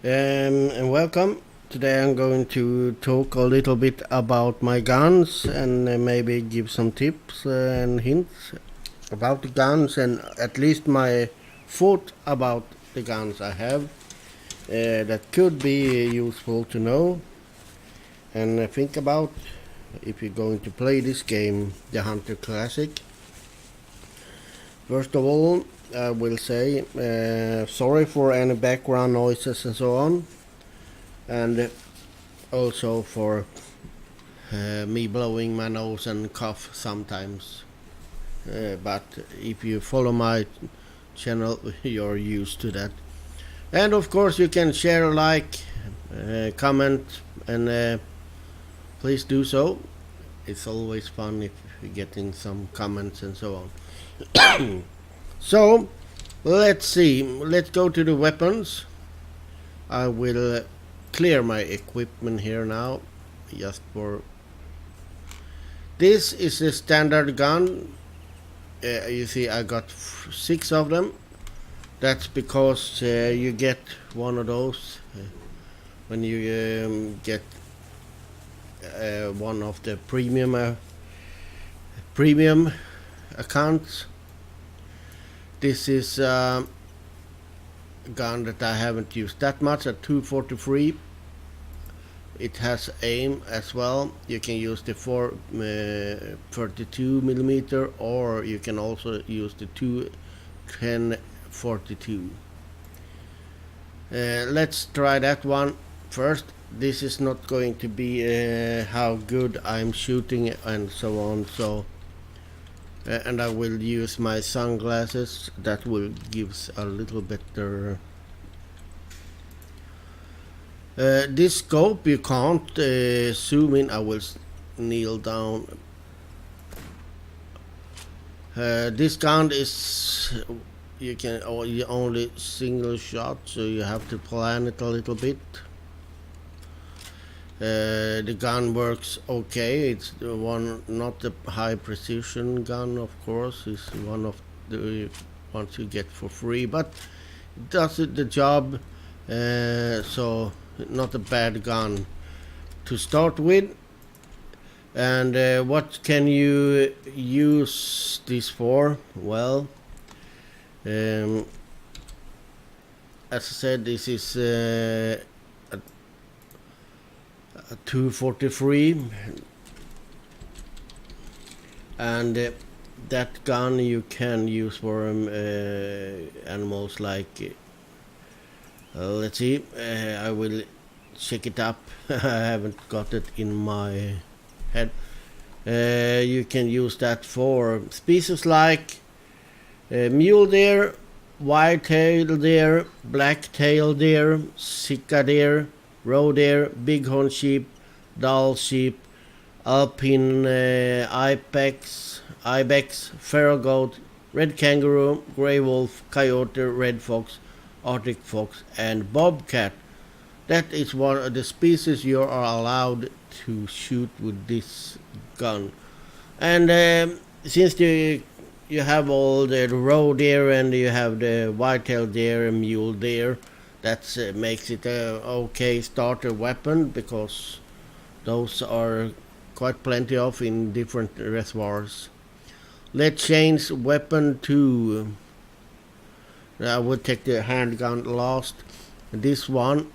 And welcome. Today I'm going to talk a little bit about my guns and maybe give some tips and hints about the guns and at least my thought about the guns I have that could be useful to know and think about if you're going to play this game, the Hunter Classic. First of all, I will say sorry for any background noises and so on, and also for me blowing my nose and cough sometimes. But if you follow my channel, you're used to that. And of course, you can share, like, comment, and please do so. It's always fun if you're getting some comments and so on. So let's see, let's go to the weapons. I will clear my equipment here now, just for this is a standard gun. You see I got 6 of them. That's because you get one of those when you get one of the premium accounts. This is a gun that I haven't used that much, at 243. It has aim as well. You can use the 32mm, or you can also use the 1042. Let's try that one first. This is not going to be how good I'm shooting and so on, so and I will use my sunglasses. That will give a little better. This scope you can't zoom in. I will kneel down. This gun is you can only single shot, so you have to plan it a little bit. The gun works okay. It's not a high precision gun, of course. It's one of the ones you get for free, but it does the job. So not a bad gun to start with. And what can you use this for? Well, as I said, this is a 243, and that gun you can use for animals like let's see, I will check it up. I haven't got it in my head. You can use that for species like mule deer, white-tailed deer, black-tailed deer, sika deer, roe deer, bighorn sheep, Dall sheep, alpine ibex, feral goat, red kangaroo, grey wolf, coyote, red fox, Arctic fox, and bobcat. That is one of the species you are allowed to shoot with this gun. And since you have all the roe deer and you have the white-tailed deer and mule deer, that makes it a okay starter weapon, because those are quite plenty of in different reservoirs. Let's change weapon to, I will take the handgun last. This one,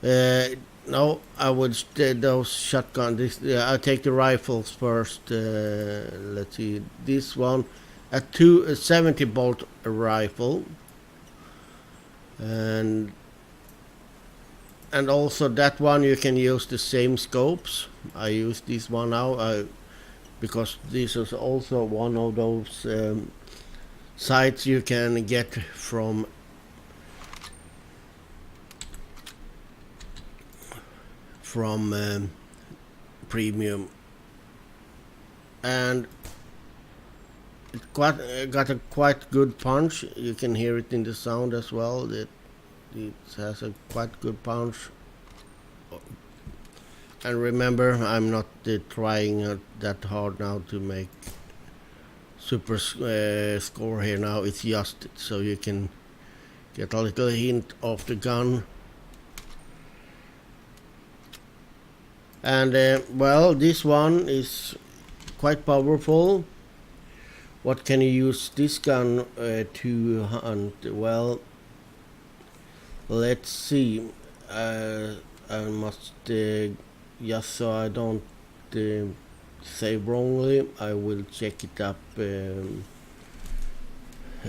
no, I would those shotgun. I'll take the rifles first. Let's see, this one, a 70 bolt rifle, and also that one you can use the same scopes. I use this one now because this is also one of those sites you can get from premium, and it got a quite good punch. You can hear it in the sound as well. It has a quite good punch. And remember, I'm not trying that hard now to make super score here now. It's just so you can get a little hint of the gun. And well, this one is quite powerful. What can you use this gun to hunt? Well, let's see. I must just so I don't say wrongly, I will check it up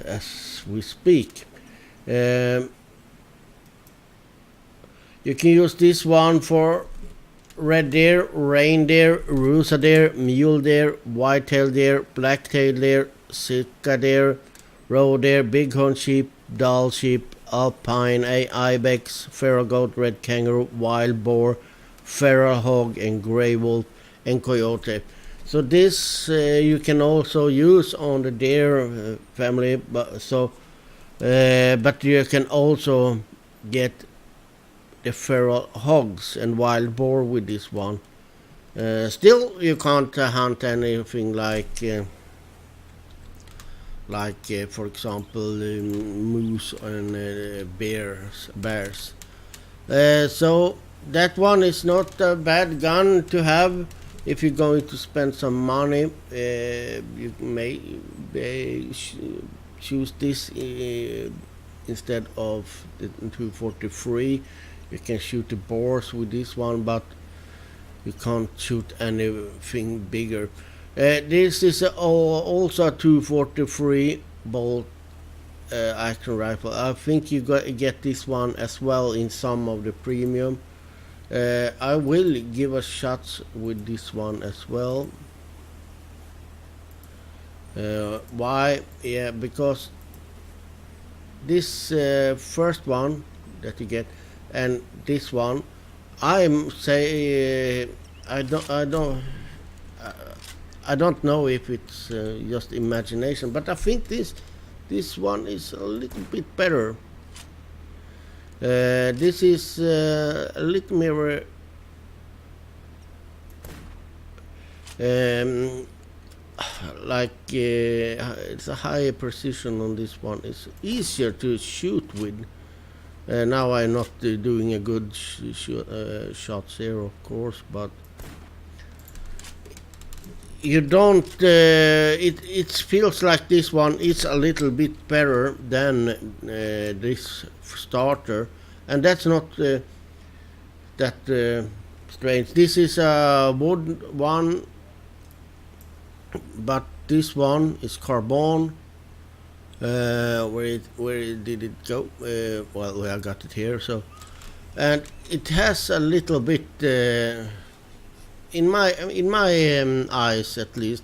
as we speak. You can use this one for red deer, reindeer, rusa deer, mule deer, white-tailed deer, black-tailed deer, sika deer, roe deer, bighorn sheep, Dall sheep, alpine, ibex, feral goat, red kangaroo, wild boar, feral hog, and grey wolf, and coyote. So this you can also use on the deer family, but you can also get the feral hogs and wild boar with this one. Still, you can't hunt anything like for example, moose and bears. So that one is not a bad gun to have if you're going to spend some money. You may choose this instead of the 243. You can shoot the boars with this one, but you can't shoot anything bigger. This is also a 243 bolt action rifle. I think you get this one as well in some of the premium. I will give a shot with this one as well. Why? Yeah, because this first one that you get and this one, I don't know if it's just imagination, but I think this one is a little bit better. This is a little more it's a higher precision on this one. It's easier to shoot with. Now I'm not doing a good shots here, of course, but you don't. It feels like this one is a little bit better than this starter, and that's not that strange. This is a wood one, but this one is carbon. Where did it go? Well, I got it here. So, and it has a little bit, in my eyes at least,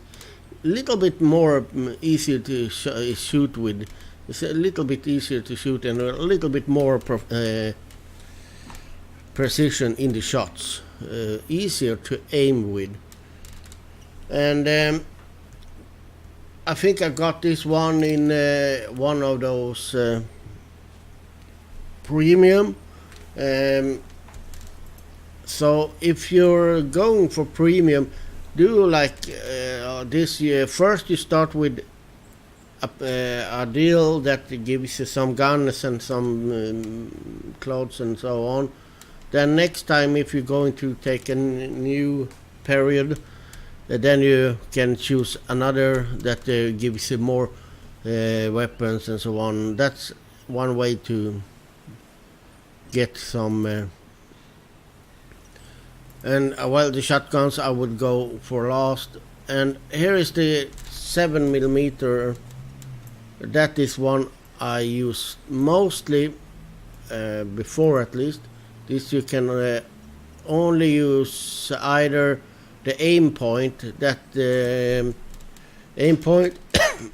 a little bit more easier to shoot with. It's a little bit easier to shoot and a little bit more precision in the shots. Easier to aim with. And I think I got this one in one of those premium. So if you're going for premium, do like this year. First you start with a deal that gives you some guns and some clothes and so on. Then next time, if you're going to take a new period, then you can choose another that gives you more weapons and so on. That's one way to get some. And well, the shotguns I would go for last. And here is the 7mm. That is one I use mostly before, at least. This you can only use either the aim point, aim point,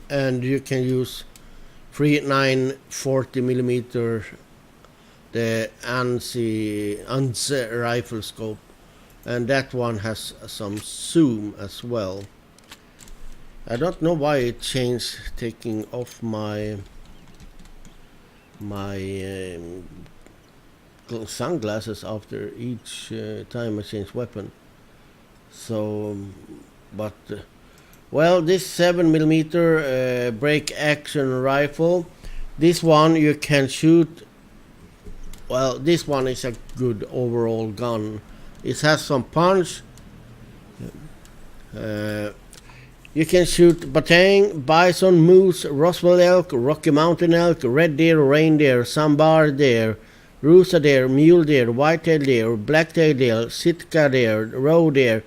and you can use 940mm, the ANSI rifle scope, and that one has some zoom as well. I don't know why it changed taking off my sunglasses after each time I change weapon. So, but well, this 7mm break action rifle, This one you can shoot. Well, this one is a good overall gun. It has some punch. You can shoot batang, bison, moose, Roswell elk, Rocky Mountain elk, red deer, reindeer, sambar deer, rooster deer, mule deer, white-tailed deer, black-tailed deer, Sitka deer, roe deer,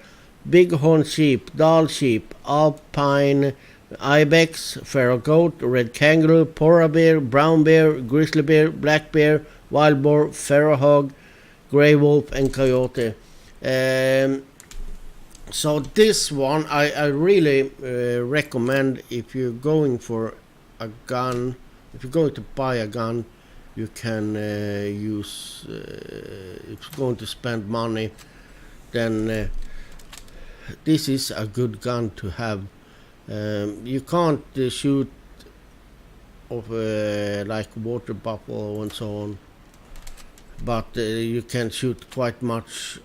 bighorn sheep, Dall sheep, alpine ibex, feral goat, red kangaroo, polar bear, brown bear, grizzly bear, black bear, wild boar, feral hog, gray wolf, and coyote. So this one I really recommend if you're going for a gun. If you're going to buy a gun, you can use. If you're going to spend money, then this is a good gun to have. You can't shoot of like water buffalo and so on, but you can shoot quite much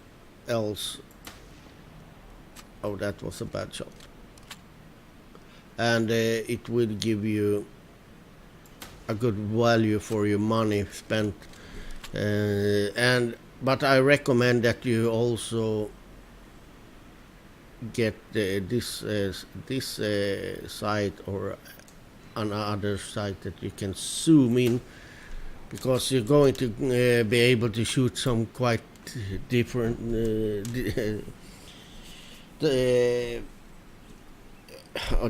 else. Oh, that was a bad shot. And it will give you a good value for your money spent. But I recommend that you also get this site or another site that you can zoom in, because you're going to be able to shoot some quite different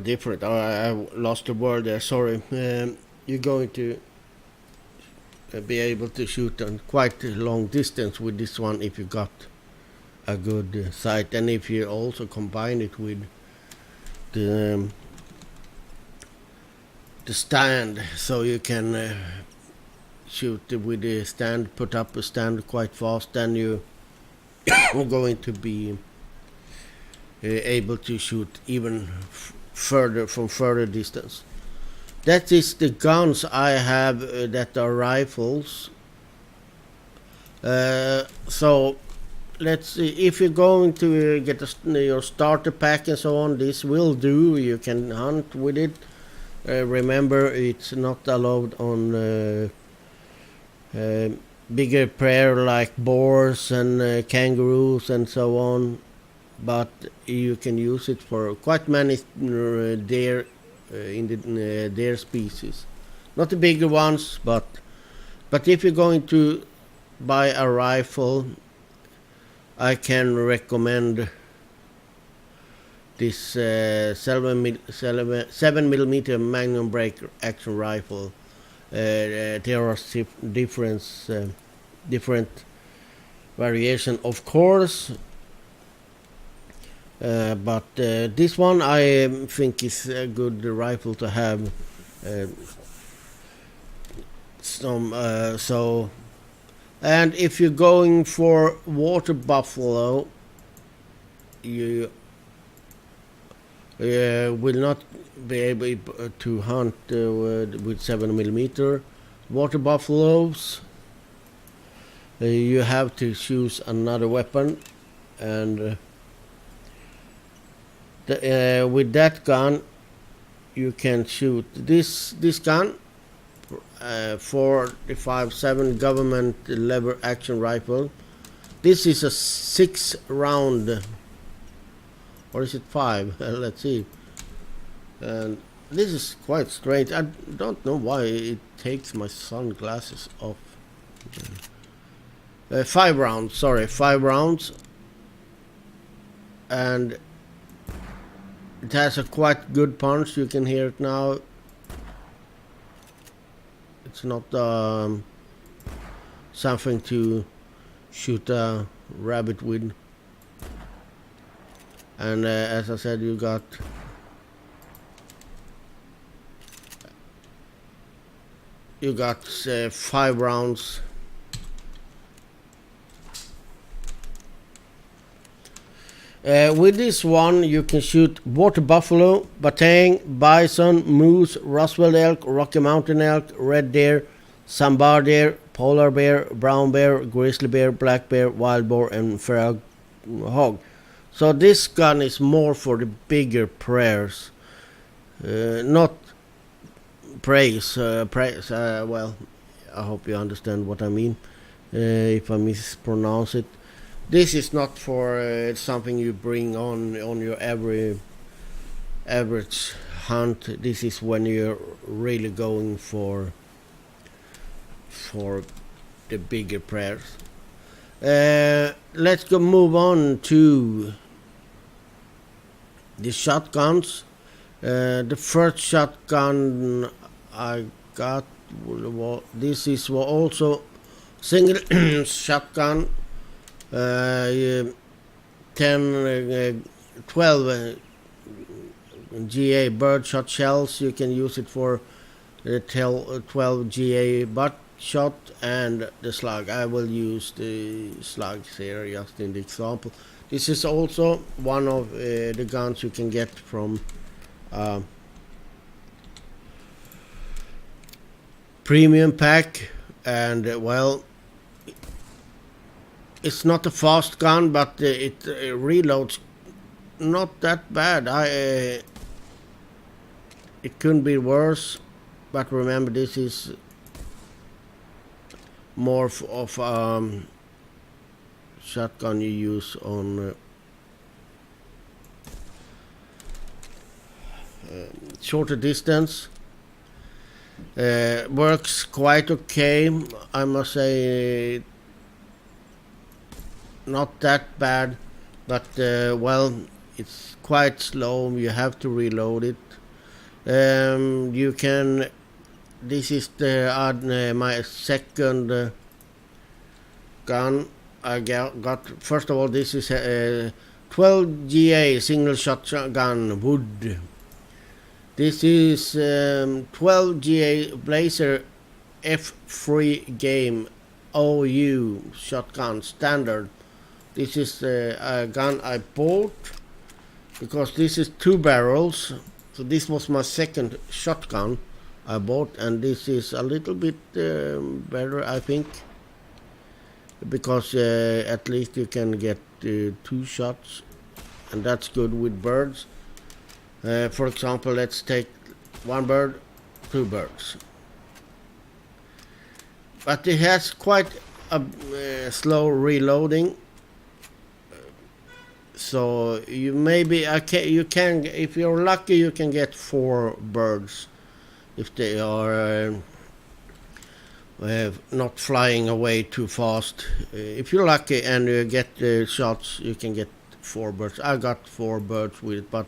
different. I lost the word there. Sorry. You're going to be able to shoot on quite a long distance with this one if you got a good sight, and if you also combine it with the stand, so you can shoot with the stand, put up a stand quite fast, then you are going to be able to shoot even further from further distance. That is the guns I have that are rifles. So let's see, if you're going to get your starter pack and so on, this will do. You can hunt with it. Remember, it's not allowed on bigger prey like boars and kangaroos and so on, but you can use it for quite many deer in the deer species. Not the bigger ones, but if you're going to buy a rifle, I can recommend this 7mm Magnum break action rifle. There are different variation, of course, but this one I think is a good rifle to have. And if you're going for water buffalo, you will not be able to hunt with 7mm water buffaloes. You have to choose another weapon, and with that gun you can shoot this gun, 457 government lever action rifle. This is a 6 round, or is it 5? Let's see. And this is quite strange. I don't know why it takes my sunglasses off. 5 rounds, sorry, 5 rounds. And it has a quite good punch. You can hear it now. It's not something to shoot a rabbit with. And as I said, you got you got 5 rounds. With this one you can shoot water buffalo, batang, bison, moose, Roswell elk, Rocky Mountain elk, red deer, sambar deer, polar bear, brown bear, grizzly bear, black bear, wild boar, and feral hog. So this gun is more for the bigger prairies, not praise. Well, I hope you understand what I mean. If I mispronounce it, this is not for something you bring on your average hunt. This is when you're really going for the bigger prayers. Let's move on to the shotguns. The first shotgun I got, this is also single shotgun, 10, 12 GA birdshot shells. You can use it for 12 GA butt shot and the slug. I will use the slugs here just in the example. This is also one of the guns you can get from premium pack, and well, it's not a fast gun, but it reloads not that bad. It couldn't be worse, but remember, this is more of shotgun you use on shorter distance. Works quite okay, I must say. Not that bad, but well, it's quite slow. You have to reload it. You can. This is the my second gun I got. First of all, this is a 12 GA single shot gun wood. This is 12 GA Blazer F3 game OU shotgun standard. This is a gun I bought because this is 2 barrels. So this was my second shotgun I bought, and this is a little bit better, I think, because at least you can get 2 shots, and that's good with birds. For example, let's take 1 bird, 2 birds. But it has quite a slow reloading. So you maybe you can, if you're lucky, you can get 4 birds if they are not flying away too fast. If you're lucky and you get shots, you can get 4 birds. I got 4 birds with it, but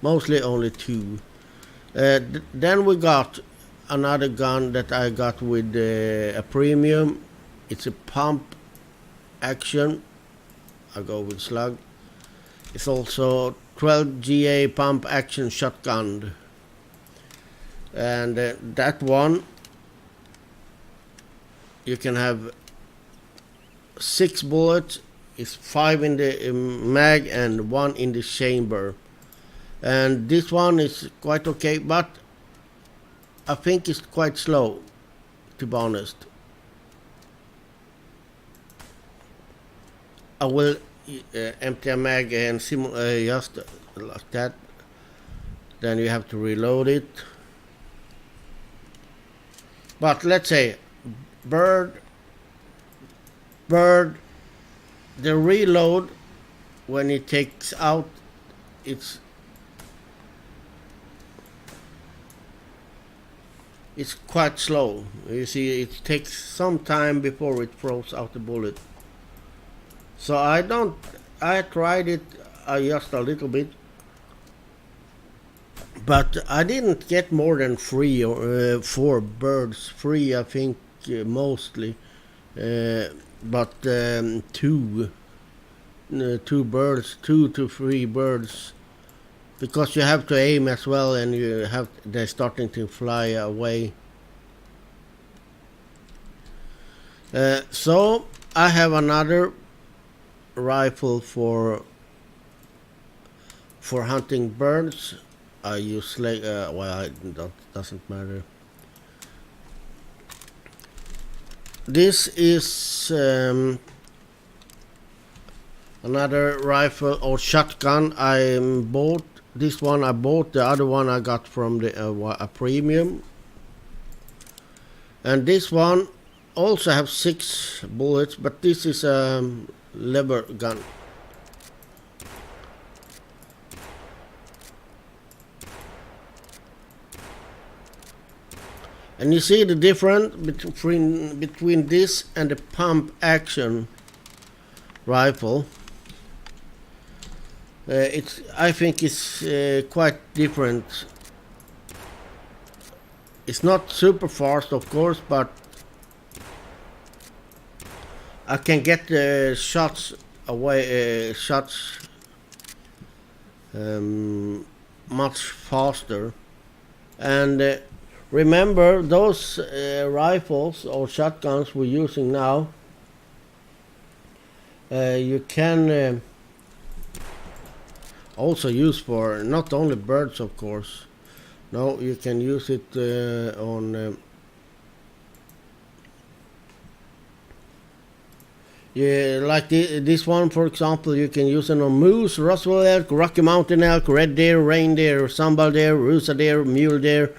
mostly only 2. Then we got another gun that I got with a premium. It's a pump action. I go with slug. It's also 12 GA pump action shotgun, and that one you can have 6 bullets. It's 5 in the mag and 1 in the chamber, and this one is quite okay, but I think it's quite slow, to be honest. I will empty a mag and just like that. Then you have to reload it. But let's say bird, the reload when it takes out, it's quite slow. You see, it takes some time before it throws out the bullet. So I tried it just a little bit, but I didn't get more than 3 or 4 birds. 3, I think, mostly, but 2 birds, 2 to 3 birds, because you have to aim as well, and they're starting to fly away. So I have another rifle for hunting birds. I use well, that doesn't matter. This is another rifle or shotgun I bought. This one I bought. The other one I got from a premium And this one also have 6 bullets, but this is a lever gun. And you see the difference between this and the pump action rifle. I think it's quite different. It's not super fast, of course, but I can get the shots away, much faster. And remember, those rifles or shotguns we're using now, you can also use for not only birds, of course. No, you can use it on like this one, for example. You can use it on moose, Roswell elk, Rocky Mountain elk, red deer, reindeer, sambal deer, rusa deer, mule deer,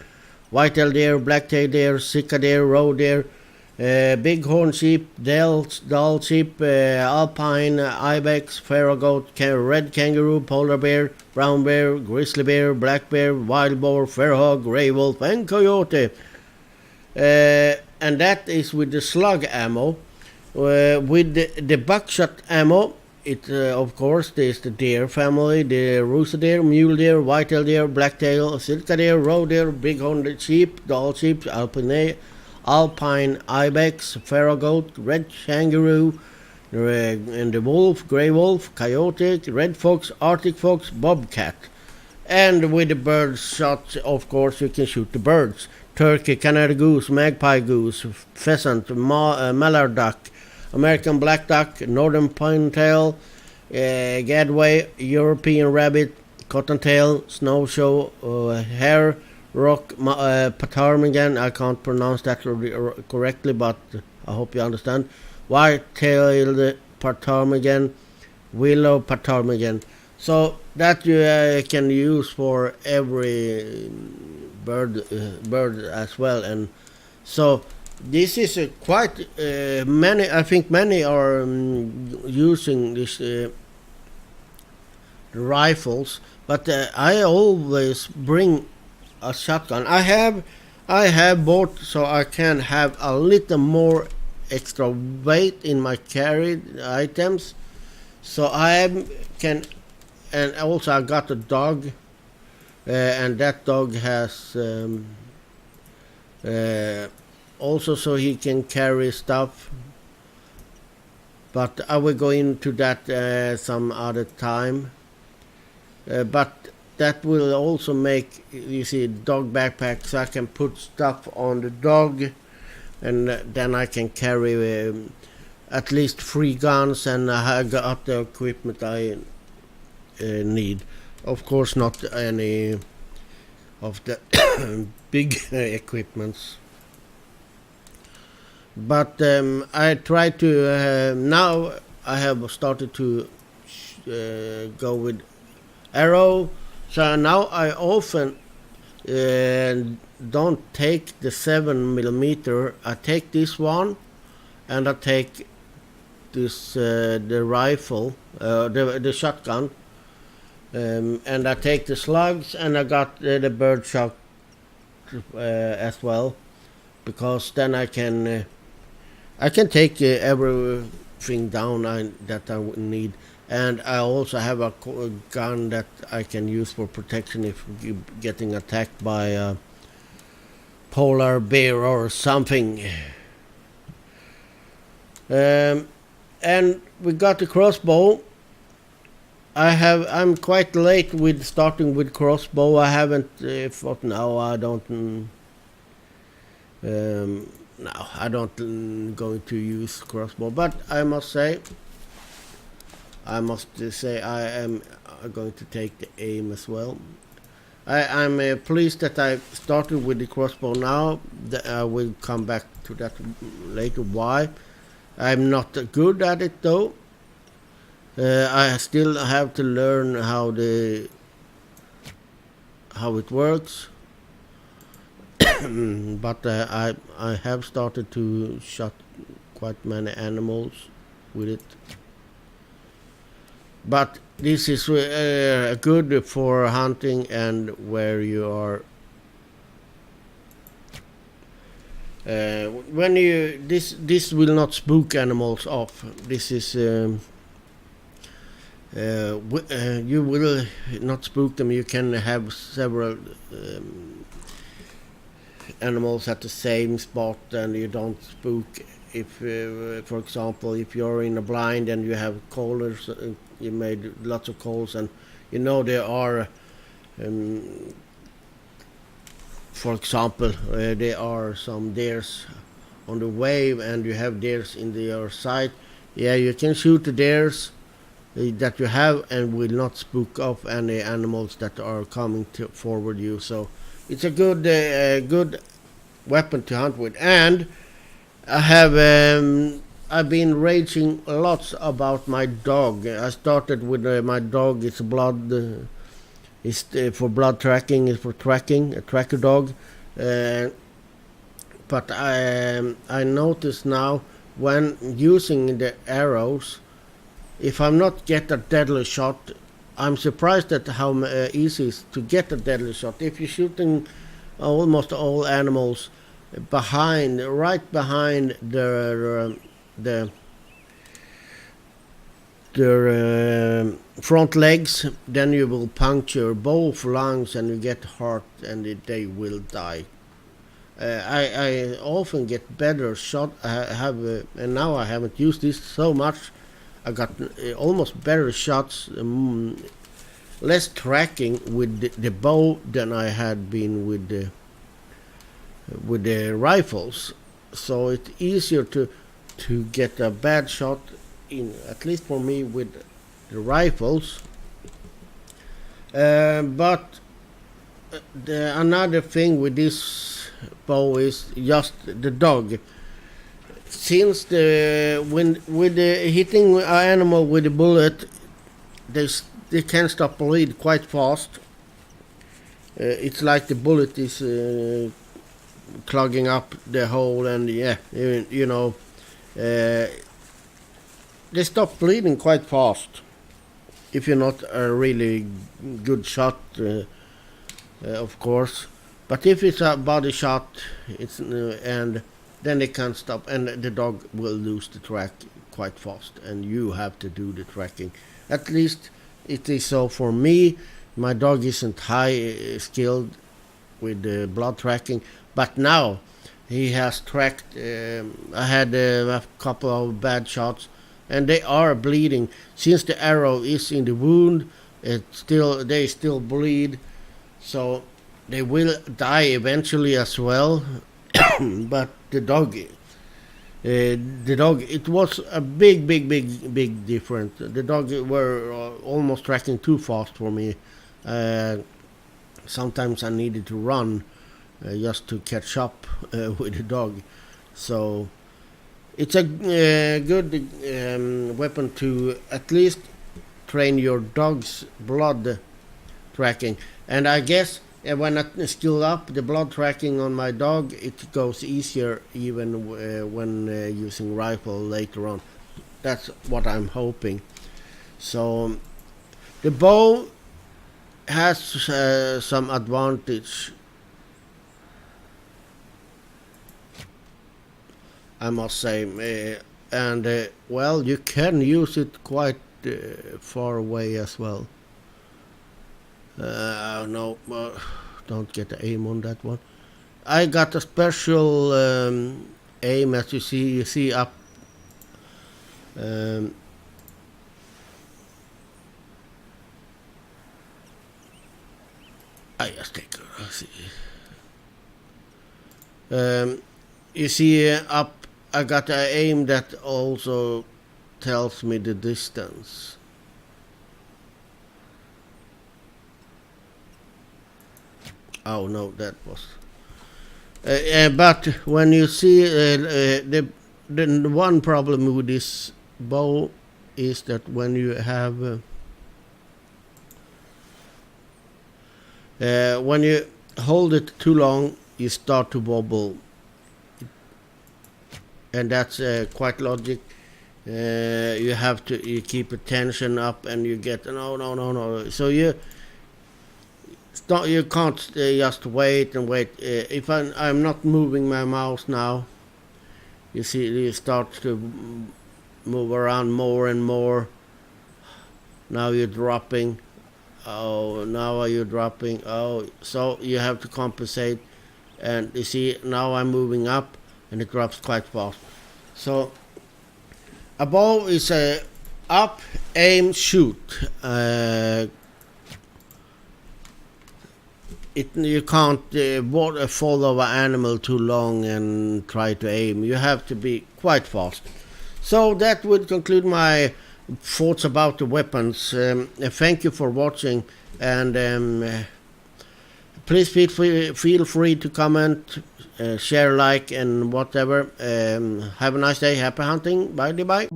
white-tailed deer, black-tailed deer, sika deer, roe deer, bighorn sheep, Dall sheep, alpine ibex, pharaoh goat, red kangaroo, polar bear, brown bear, grizzly bear, black bear, wild boar, fair hog, gray wolf, and coyote. And that is with the slug ammo. With the buckshot ammo, it of course there's the deer family, the rooster deer, mule deer, white-tailed deer, black-tail, silka deer, roe deer, bighorn sheep, Dall sheep, alpine ibex, pharaoh goat, red kangaroo, and the wolf, gray wolf, coyote, red fox, arctic fox, bobcat. And with the bird shots, of course, you can shoot the birds: turkey, Canada goose, magpie goose, pheasant, mallard duck, American black duck, northern pintail, gadway, European rabbit, cottontail, snowshoe, hare, rock ptarmigan. I can't pronounce that correctly, but I hope you understand. White-tailed ptarmigan, willow ptarmigan. So that you can use for every bird as well. And so this is quite many. I think many are using this rifles, but I always bring a shotgun. I have bought so I can have a little more extra weight in my carried items, so I can. And also I got a dog, and that dog has also so he can carry stuff, but I will go into that some other time. But that will also make, you see, dog backpack, so I can put stuff on the dog, and then I can carry at least 3 guns, and I got the equipment I need. Of course, not any of the big equipments, but I try to now I have started to go with arrow. So now I often don't take the 7mm. I take this one, and I take this the rifle, the shotgun, and I take the slugs, and I got the bird shot as well, because then I can take everything down that I would need. And I also have a gun that I can use for protection if you're getting attacked by a polar bear or something. And we got the crossbow. I'm quite late with starting with crossbow. I haven't thought now. I don't. No, I don't going to use crossbow, but I must say I am going to take the aim as well. I'm pleased that I started with the crossbow now. I will come back to that later. Why? I'm not good at it though. I still have to learn how it works. but I have started to shot quite many animals with it. But this is good for hunting and where you are. When you this will not spook animals off. This is you will not spook them. You can have several animals at the same spot, and you don't spook. If, for example, if you're in a blind and you have callers, you made lots of calls, and you know there are, for example, there are some deers on the way, and you have deers in your sight. Yeah, you can shoot the deers that you have, and will not spook off any animals that are coming forward you. So it's a good good weapon to hunt with. And I have I've been raging lots about my dog. I started with my dog. It's blood. It's for blood tracking. It's for tracking, a tracker dog. But I notice now when using the arrows, if I'm not get a deadly shot, I'm surprised at how easy it is to get a deadly shot. If you're shooting almost all animals right behind their front legs, then you will puncture both lungs and you get heart, and they will die. I often get better shot. I have and now I haven't used this so much. I got almost better shots, less tracking with the bow than I had been with the rifles. So it's easier to get a bad shot in, at least for me, with the rifles. But another thing with this bow is just the dog. Since with hitting an animal with a bullet, they can stop bleed quite fast. It's like the bullet is clogging up the hole, and you know, they stop bleeding quite fast if you're not a really good shot, of course. But if it's a body shot, it's and then they can't stop, and the dog will lose the track quite fast, and you have to do the tracking. At least it is so for me. My dog isn't high skilled with blood tracking, but now he has tracked. I had a couple of bad shots, and they are bleeding. Since the arrow is in the wound, they still bleed, so they will die eventually as well. But the dog, it was a big difference. The dog were almost tracking too fast for me. Sometimes I needed to run just to catch up with the dog. So it's a good weapon to at least train your dog's blood tracking. And I guess when I skill up the blood tracking on my dog, it goes easier even when using rifle later on. That's what I'm hoping. So the bow has some advantage, I must say, and well, you can use it quite far away as well. No, don't get the aim on that one. I got a special aim, as you see up. I just take you see up. I got an aim that also tells me the distance. Oh no, that was. But when you see the one problem with this bow is that when you have when you hold it too long, you start to wobble, and that's quite logic. You have to keep attention up, and you get no. So you can't just wait and wait. If I'm not moving my mouse now, you see you start to move around more and more. Now you're dropping. Oh, now are you dropping? Oh, so you have to compensate. And you see, now I'm moving up, and it drops quite fast. So a bow is a up, aim, shoot. You can't follow an animal too long and try to aim. You have to be quite fast. So that would conclude my thoughts about the weapons. Thank you for watching, and please feel free to comment, share, like, and whatever. Have a nice day. Happy hunting. Bye.